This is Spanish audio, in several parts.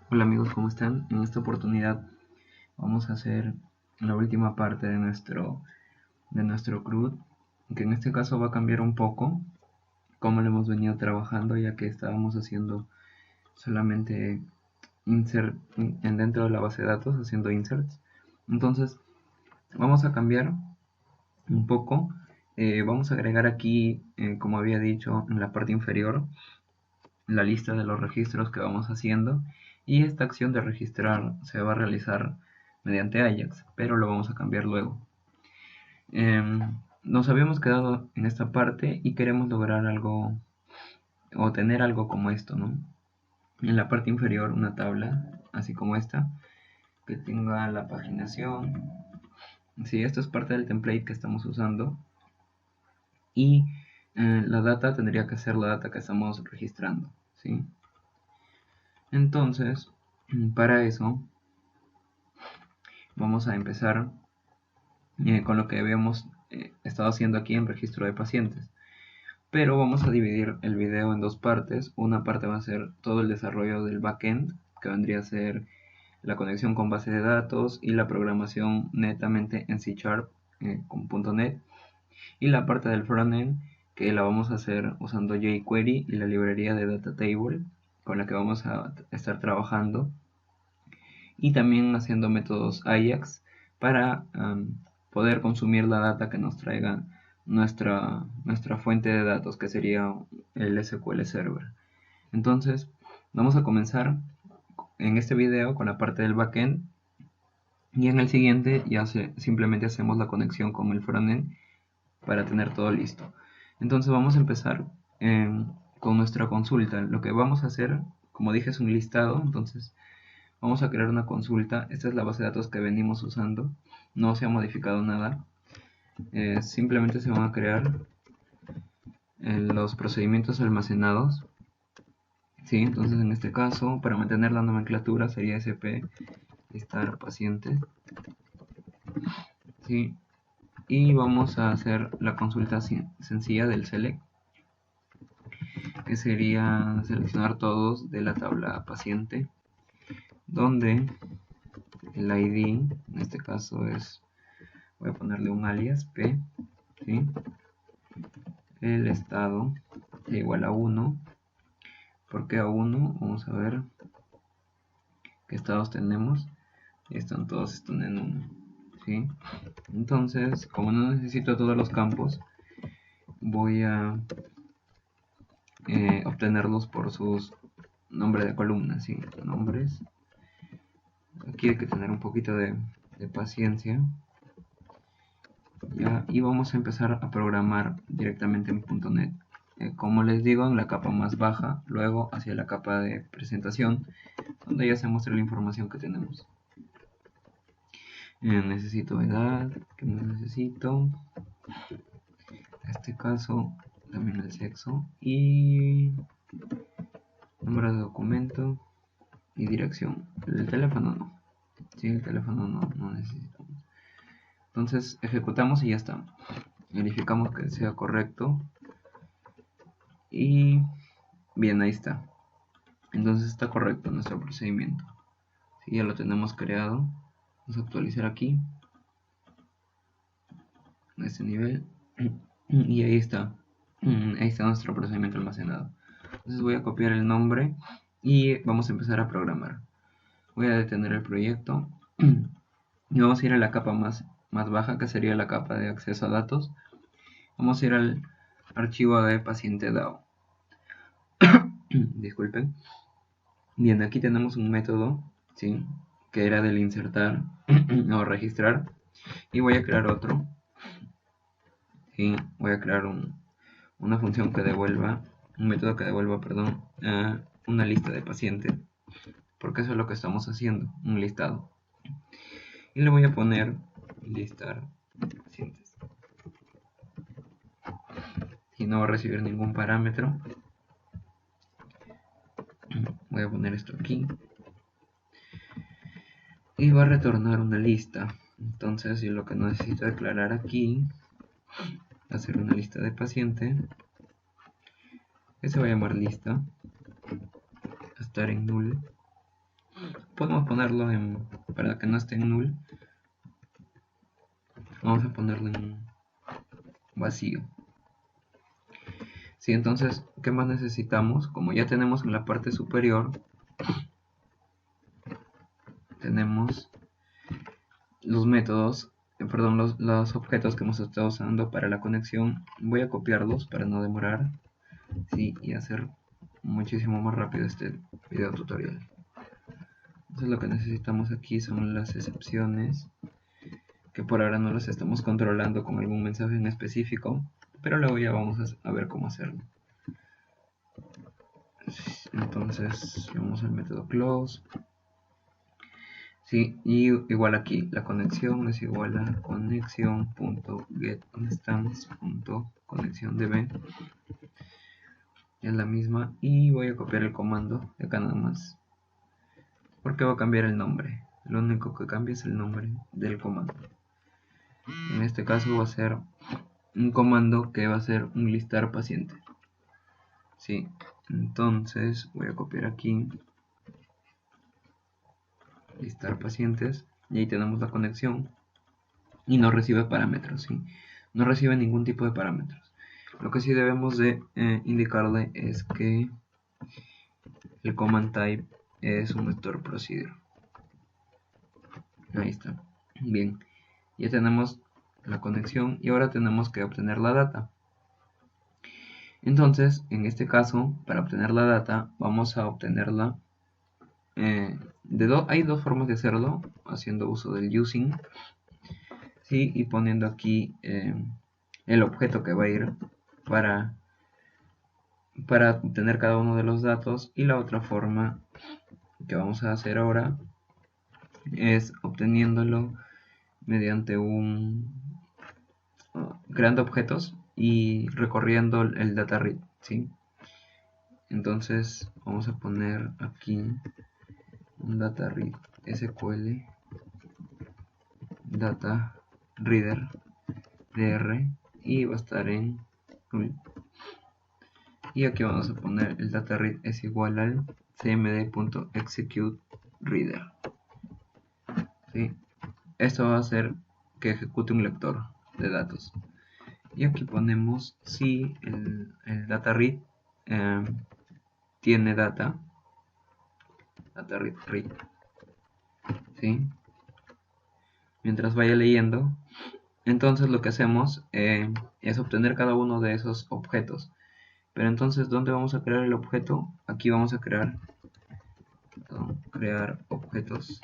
Hola amigos, ¿cómo están? En esta oportunidad vamos a hacer la última parte de nuestro CRUD, que en este caso va a cambiar un poco cómo lo hemos venido trabajando, ya que estábamos haciendo solamente insert dentro de la base de datos, haciendo inserts. Entonces vamos a cambiar un poco. Vamos a agregar aquí, como había dicho, en la parte inferior, la lista de los registros que vamos haciendo, y esta acción de registrar se va a realizar mediante Ajax, pero lo vamos a cambiar luego. Nos habíamos quedado en esta parte y queremos lograr algo o tener algo como esto, ¿no? En la parte inferior una tabla, así como esta, que tenga la paginación. Sí, esto es parte del template que estamos usando, y la data tendría que ser la data que estamos registrando, ¿sí? Entonces, para eso vamos a empezar con lo que habíamos estado haciendo aquí en registro de pacientes. Pero vamos a dividir el video en dos partes. Una parte va a ser todo el desarrollo del backend, que vendría a ser la conexión con base de datos y la programación netamente en C# con .NET. Y la parte del frontend, que la vamos a hacer usando jQuery y la librería de Data Table, con la que vamos a estar trabajando, y también haciendo métodos Ajax para poder consumir la data que nos traiga nuestra fuente de datos, que sería el SQL Server. Entonces, vamos a comenzar en este video con la parte del backend, y en el siguiente ya simplemente hacemos la conexión con el frontend para tener todo listo. Entonces vamos a empezar con nuestra consulta. Lo que vamos a hacer, como dije, es un listado. Entonces vamos a crear una consulta. Esta es la base de datos que venimos usando. No se ha modificado nada. Simplemente se van a crear los procedimientos almacenados. ¿Sí? Entonces en este caso, para mantener la nomenclatura, sería sp listar paciente. ¿Sí? Y vamos a hacer la consulta sencilla del select, que sería seleccionar todos de la tabla paciente, donde el ID, en este caso es, voy a ponerle un alias p, ¿sí? El estado es igual a 1. ¿Por qué a 1? Vamos a ver qué estados tenemos. Están todos en 1, ¿sí? Entonces, como no necesito todos los campos, voy a obtenerlos por sus nombres de columna, ¿sí? Nombres. Aquí hay que tener un poquito de paciencia. ¿Ya? Y vamos a empezar a programar directamente en .NET. Como les digo, en la capa más baja, luego hacia la capa de presentación, donde ya se muestra la información que tenemos. Necesito edad, que no necesito. En este caso, también el sexo y número de documento y dirección. El teléfono no. Sí, el teléfono no necesitamos. Entonces ejecutamos y ya está. Verificamos que sea correcto. Y bien, ahí está. Entonces está correcto nuestro procedimiento. Si ya lo tenemos creado, vamos a actualizar aquí a este nivel. Y ahí está. Ahí está nuestro procedimiento almacenado. Entonces voy a copiar el nombre y vamos a empezar a programar. Voy a detener el proyecto y vamos a ir a la capa más baja, que sería la capa de acceso a datos. Vamos a ir al archivo de paciente DAO. Disculpen. Bien, aquí tenemos un método, ¿sí? Que era del insertar o registrar, y voy a crear otro, ¿sí? Voy a crear una función que devuelva, un método que devuelva, perdón, una lista de pacientes, porque eso es lo que estamos haciendo, un listado. Y le voy a poner listar pacientes, y no va a recibir ningún parámetro. Voy a poner esto aquí y va a retornar una lista. Entonces yo lo que necesito declarar aquí, hacer una lista de paciente que se va a llamar lista, estar en null, podemos ponerlo para que no esté en null, vamos a ponerlo en vacío. Sí, entonces, ¿qué más necesitamos? Como ya tenemos en la parte superior, tenemos los métodos, perdón, los objetos que hemos estado usando para la conexión. Voy a copiarlos para no demorar, sí, y hacer muchísimo más rápido este video tutorial. Entonces lo que necesitamos aquí son las excepciones, que por ahora no las estamos controlando con algún mensaje en específico, pero luego ya vamos a ver cómo hacerlo. Entonces vamos al método close. Sí, y igual aquí la conexión es igual a conexión.getInstance.conexionDB, es la misma, y voy a copiar el comando de acá nada más, porque va a cambiar el nombre. Lo único que cambia es el nombre del comando. En este caso va a ser un comando que va a ser un listar paciente. Sí, entonces voy a copiar aquí listar pacientes, y ahí tenemos la conexión, y no recibe parámetros, ¿sí? No recibe ningún tipo de parámetros. Lo que sí debemos de indicarle es que el command type es un vector procedure. Ahí está. Bien, ya tenemos la conexión y ahora tenemos que obtener la data. Entonces, en este caso, para obtener la data, vamos a obtenerla hay dos formas de hacerlo, haciendo uso del using, ¿sí? Y poniendo aquí el objeto que va a ir para obtener cada uno de los datos, y la otra forma que vamos a hacer ahora es obteniéndolo mediante creando objetos y recorriendo el data read, ¿sí? Entonces vamos a poner aquí un data read SQL data reader dr, y va a estar en null. Y aquí vamos a poner el data read es igual al cmd.executeReader, ¿sí? Esto va a hacer que ejecute un lector de datos. Y aquí ponemos si el data read tiene data read, ¿sí? Mientras vaya leyendo, entonces lo que hacemos es obtener cada uno de esos objetos. Pero entonces, ¿dónde vamos a crear el objeto? Aquí vamos a crear objetos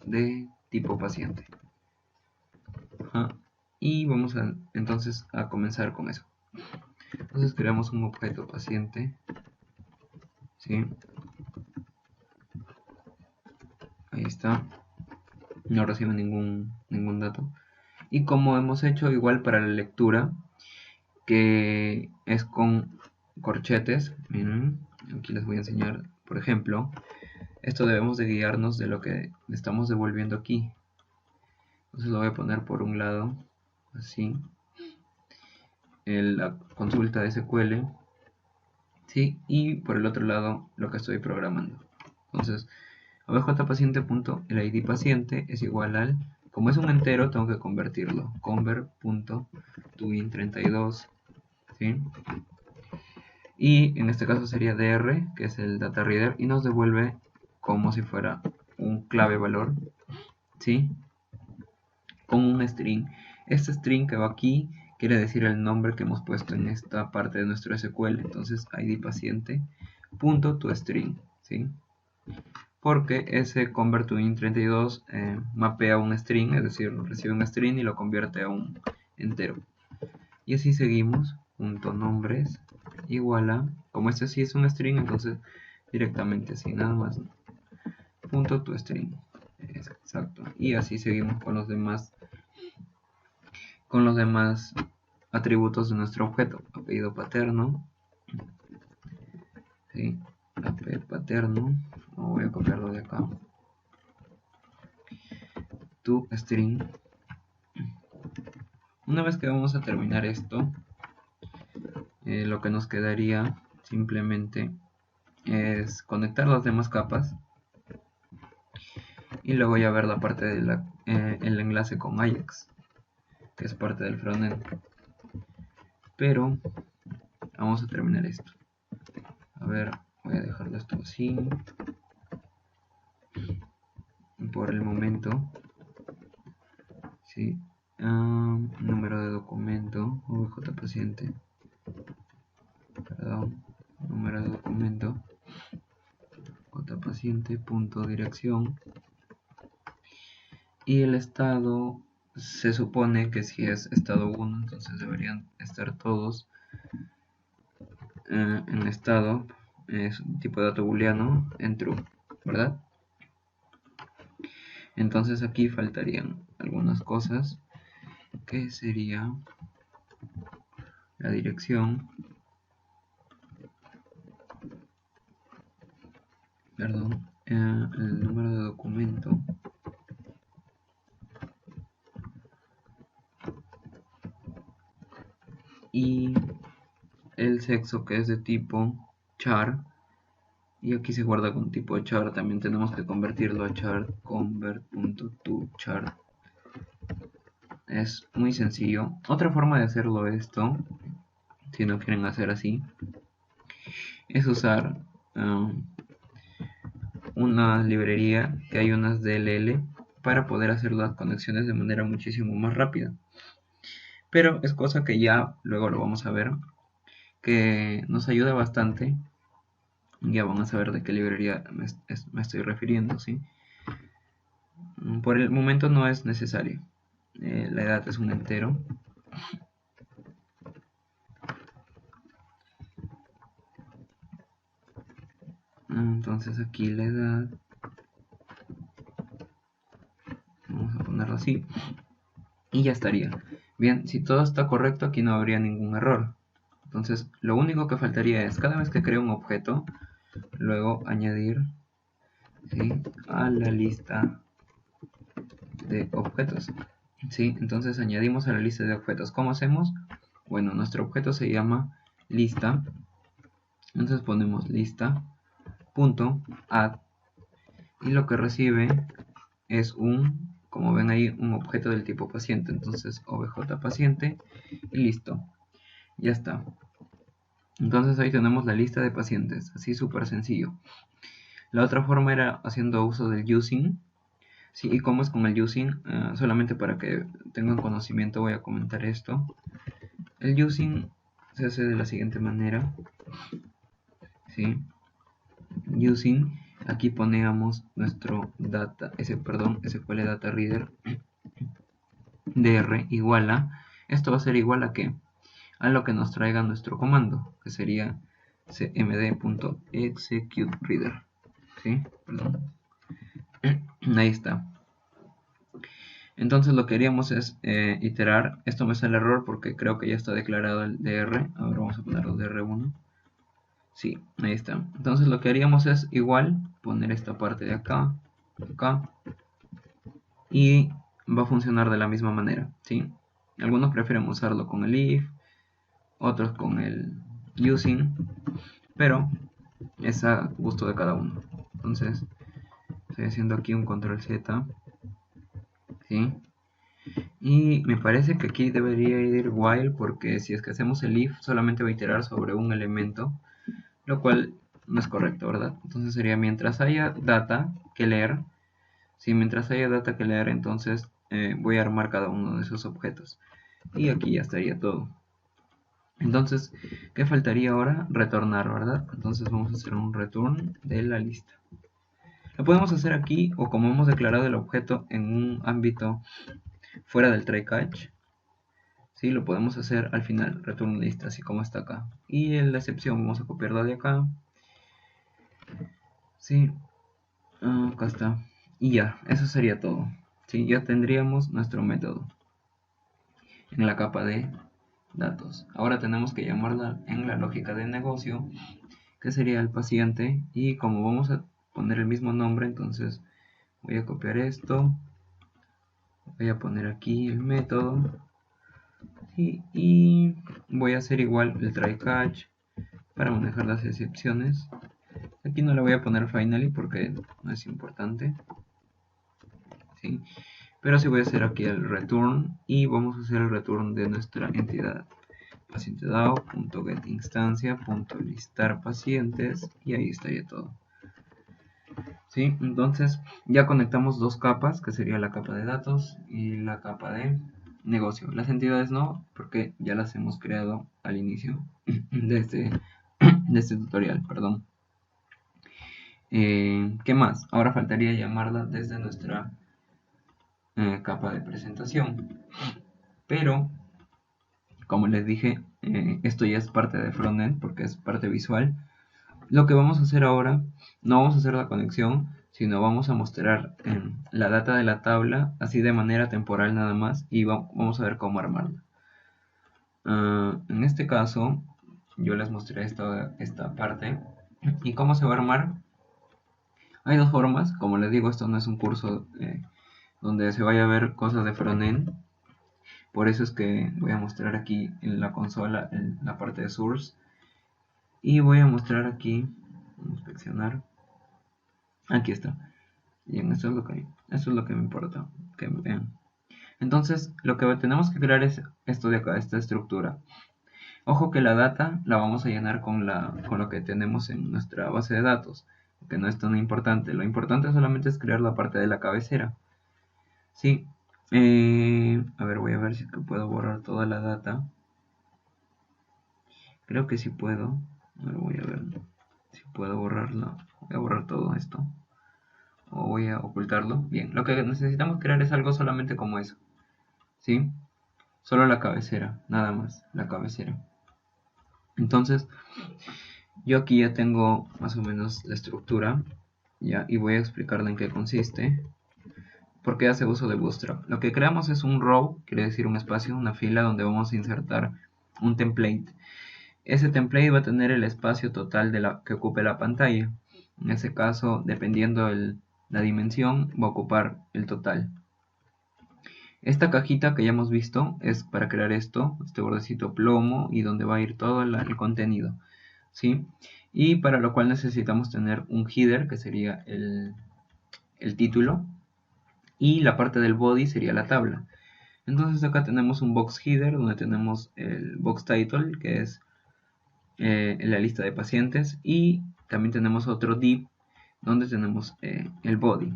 de tipo paciente. Y vamos entonces a comenzar con eso. Entonces creamos un objeto paciente, ¿sí? Ahí está. No recibe ningún dato. Y como hemos hecho igual para la lectura, que es con corchetes, miren, aquí les voy a enseñar, por ejemplo, esto debemos de guiarnos de lo que le estamos devolviendo aquí. Entonces lo voy a poner por un lado, así, la consulta de SQL, ¿sí? Y por el otro lado lo que estoy programando. Entonces, objpaciente.el id paciente es igual al, como es un entero, tengo que convertirlo, convert.toIn32, ¿sí? Y en este caso sería dr, que es el data reader, y nos devuelve como si fuera un clave valor, ¿sí? Con un string. Este string que va aquí quiere decir el nombre que hemos puesto en esta parte de nuestro SQL. Entonces id paciente.toString, ¿sí? Porque ese convert.toIn32 mapea un string, es decir, recibe un string y lo convierte a un entero. Y así seguimos, .nombres igual a, como este sí es un string, entonces directamente así, nada más, .toString, exacto. Y así seguimos con los demás atributos de nuestro objeto. Apellido paterno, ¿sí? AP paterno, voy a copiarlo de acá, toString. Una vez que vamos a terminar esto, lo que nos quedaría simplemente es conectar las demás capas y luego ya ver la parte de el enlace con Ajax, que es parte del frontend. Pero vamos a terminar esto. A ver, voy a dejarlo esto así por el momento. Sí. Número de documento, obj paciente, perdón, número de documento, paciente, punto dirección, y el estado se supone que si es estado 1, entonces deberían estar todos en estado, es un tipo de dato booleano en true, ¿verdad? Entonces aquí faltarían algunas cosas, que sería la dirección, perdón, el número de documento, y el sexo, que es de tipo char, y aquí se guarda con tipo char. También tenemos que convertirlo a char, convert.toChar. Es muy sencillo. Otra forma de hacerlo esto, si no quieren hacer así, es usar una librería que hay unas DLL para poder hacer las conexiones de manera muchísimo más rápida. Pero es cosa que ya luego lo vamos a ver, que nos ayuda bastante. Ya van a saber de qué librería me estoy refiriendo, ¿sí? Por el momento no es necesario. La edad es un entero. Entonces aquí la edad, vamos a ponerlo así, y ya estaría. Bien, si todo está correcto, aquí no habría ningún error. Entonces lo único que faltaría es, cada vez que creo un objeto, luego añadir, ¿sí?, a la lista de objetos. ¿Sí? Entonces añadimos a la lista de objetos. ¿Cómo hacemos? Bueno, nuestro objeto se llama lista. Entonces ponemos lista.add, y lo que recibe es como ven ahí, un objeto del tipo paciente. Entonces obj paciente y listo. Ya está. Entonces ahí tenemos la lista de pacientes. Así súper sencillo. La otra forma era haciendo uso del using. Sí, y cómo es con el using, solamente para que tengan conocimiento voy a comentar esto. El using se hace de la siguiente manera, ¿sí? Using, aquí ponemos nuestro data, SQL Data Reader dr igual a, esto va a ser igual a ¿qué? A lo que nos traiga nuestro comando, que sería cmd.executeReader, ¿sí? Perdón. Ahí está. Entonces lo que haríamos es iterar. Esto me sale error porque creo que ya está declarado el dr. Ahora vamos a ponerlo dr1. Sí, ahí está. Entonces lo que haríamos es igual poner esta parte de acá, acá, y va a funcionar de la misma manera, ¿sí? Algunos prefieren usarlo con el if, otros con el using, pero es a gusto de cada uno. Entonces estoy haciendo aquí un control Z, ¿sí? Y me parece que aquí debería ir while, porque si es que hacemos el if solamente va a iterar sobre un elemento, lo cual no es correcto, ¿verdad? Entonces sería mientras haya data que leer. Si mientras haya data que leer, entonces voy a armar cada uno de esos objetos. Y aquí ya estaría todo. Entonces, ¿qué faltaría ahora? Retornar, ¿verdad? Entonces vamos a hacer un return de la lista. Lo podemos hacer aquí, o como hemos declarado el objeto en un ámbito fuera del try catch, ¿sí? Lo podemos hacer al final, return lista, así como está acá. Y en la excepción vamos a copiarla de acá. Sí, acá está. Y ya, eso sería todo. ¿Sí? Ya tendríamos nuestro método en la capa de datos. Ahora tenemos que llamarla en la lógica de negocio, que sería el paciente, y como vamos a poner el mismo nombre, entonces voy a copiar esto, voy a poner aquí el método, y voy a hacer igual el try catch para manejar las excepciones. Aquí no le voy a poner finally porque no es importante. ¿sí? Pero sí voy a hacer aquí el return y vamos a hacer el return de nuestra entidad. paciente.getInstancia.listar pacientes y ahí estaría todo. ¿Sí? Entonces ya conectamos dos capas, que sería la capa de datos y la capa de negocio. Las entidades no, porque ya las hemos creado al inicio de este tutorial, perdón. ¿Qué más? Ahora faltaría llamarla desde nuestra capa de presentación. Pero, como les dije, esto ya es parte de frontend porque es parte visual. Lo que vamos a hacer ahora, no vamos a hacer la conexión, sino vamos a mostrar la data de la tabla así de manera temporal nada más y vamos a ver cómo armarla. En este caso, yo les mostré esta parte y cómo se va a armar. Hay dos formas, como les digo, esto no es un curso donde se vaya a ver cosas de frontend. Por eso es que voy a mostrar aquí en la consola, en la parte de source. Y voy a mostrar aquí, inspeccionar. Aquí está. Bien, esto es lo que me importa, que vean. Entonces, lo que tenemos que crear es esto de acá, esta estructura. Ojo que la data la vamos a llenar con lo que tenemos en nuestra base de datos, que no es tan importante. Lo importante solamente es crear la parte de la cabecera. Sí. A ver, voy a ver si puedo borrar toda la data. Creo que sí puedo. Ahora voy a ver si puedo borrarlo. Voy a borrar todo esto. O voy a ocultarlo. Bien, lo que necesitamos crear es algo solamente como eso. ¿Sí? Solo la cabecera, nada más, la cabecera. Entonces, yo aquí ya tengo más o menos la estructura. Ya, y voy a explicarle en qué consiste. Porque hace uso de Bootstrap. Lo que creamos es un row, quiere decir un espacio, una fila donde vamos a insertar un template. Ese template va a tener el espacio total que ocupe la pantalla. En ese caso, dependiendo la dimensión, va a ocupar el total. Esta cajita que ya hemos visto es para crear este bordecito plomo y donde va a ir todo el contenido, ¿sí? Y para lo cual necesitamos tener un header que sería el título y la parte del body sería la tabla. Entonces acá tenemos un box header donde tenemos el box title que es la lista de pacientes y también tenemos otro div donde tenemos el body,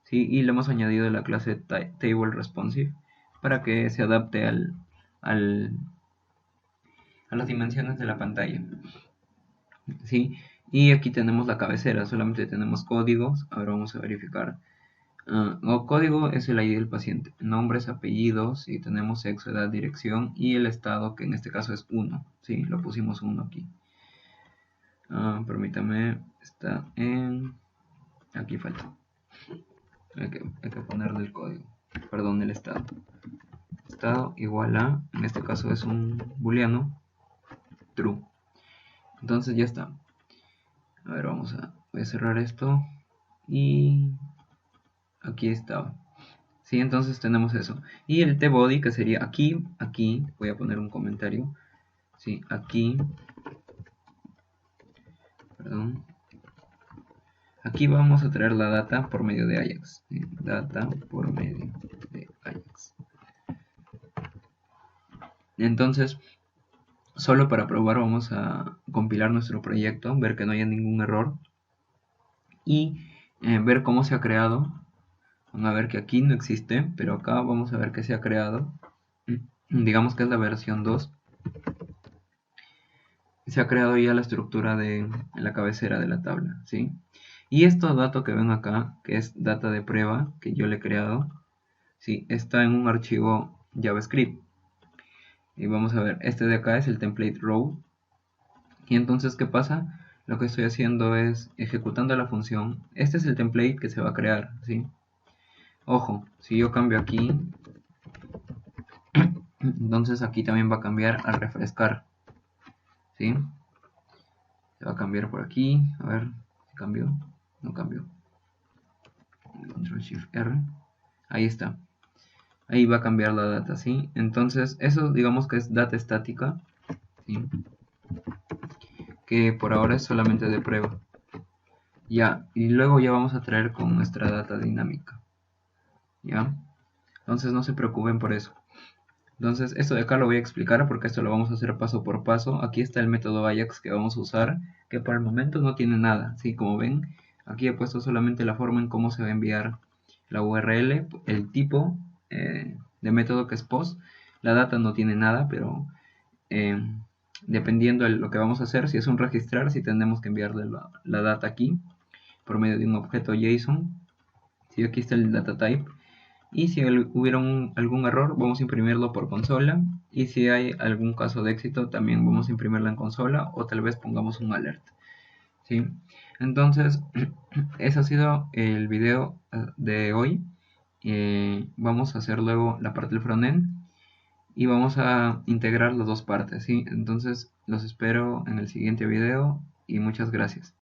¿sí? Y le hemos añadido la clase table responsive para que se adapte a las dimensiones de la pantalla, ¿sí? Y aquí tenemos la cabecera, solamente tenemos códigos. Ahora vamos a verificar. Código es el ID del paciente, nombres, apellidos, y tenemos sexo, edad, dirección y el estado, que en este caso es 1, ¿sí? Lo pusimos 1 aquí. Permítame, está en... aquí falta. Hay que ponerle el código, perdón, el estado. Estado igual a, en este caso es un booleano, true. Entonces ya está. A ver, voy a cerrar esto y aquí estaba. Sí, entonces tenemos eso. Y el tbody, que sería aquí, voy a poner un comentario. Sí, aquí, perdón. Aquí vamos a traer la data por medio de Ajax. ¿Sí? Data por medio de Ajax. Entonces, solo para probar vamos a compilar nuestro proyecto, ver que no haya ningún error y ver cómo se ha creado. Van a ver que aquí no existe, pero acá vamos a ver que se ha creado. Digamos que es la versión 2. Se ha creado ya la estructura de la cabecera de la tabla, ¿sí? Y estos datos que ven acá, que es data de prueba que yo le he creado, ¿sí? Está en un archivo JavaScript. Y vamos a ver, este de acá es el template row. Y entonces, ¿qué pasa? Lo que estoy haciendo es ejecutando la función. Este es el template que se va a crear, ¿sí? Ojo, si yo cambio aquí, entonces aquí también va a cambiar al refrescar, ¿sí? Se va a cambiar por aquí, a ver, ¿cambió? No cambió. Control Shift R, ahí está. Ahí va a cambiar la data, ¿sí? Entonces, eso digamos que es data estática, ¿sí? Que por ahora es solamente de prueba. Ya, y luego ya vamos a traer con nuestra data dinámica. ¿ya? Entonces no se preocupen por eso. Entonces esto de acá lo voy a explicar porque esto lo vamos a hacer paso por paso. Aquí está el método Ajax que vamos a usar, que por el momento no tiene nada. ¿Sí? Como ven, aquí he puesto solamente la forma en cómo se va a enviar la URL, el tipo de método que es post. La data no tiene nada, pero eh, dependiendo de lo que vamos a hacer, si es un registrar, si tenemos que enviarle la data aquí por medio de un objeto JSON. Si aquí está el data type. Y si hubiera algún error, vamos a imprimirlo por consola. Y si hay algún caso de éxito, también vamos a imprimirlo en consola o tal vez pongamos un alert. ¿Sí? Entonces, ese ha sido el video de hoy. Vamos a hacer luego la parte del frontend y vamos a integrar las dos partes. ¿Sí? Entonces, los espero en el siguiente video y muchas gracias.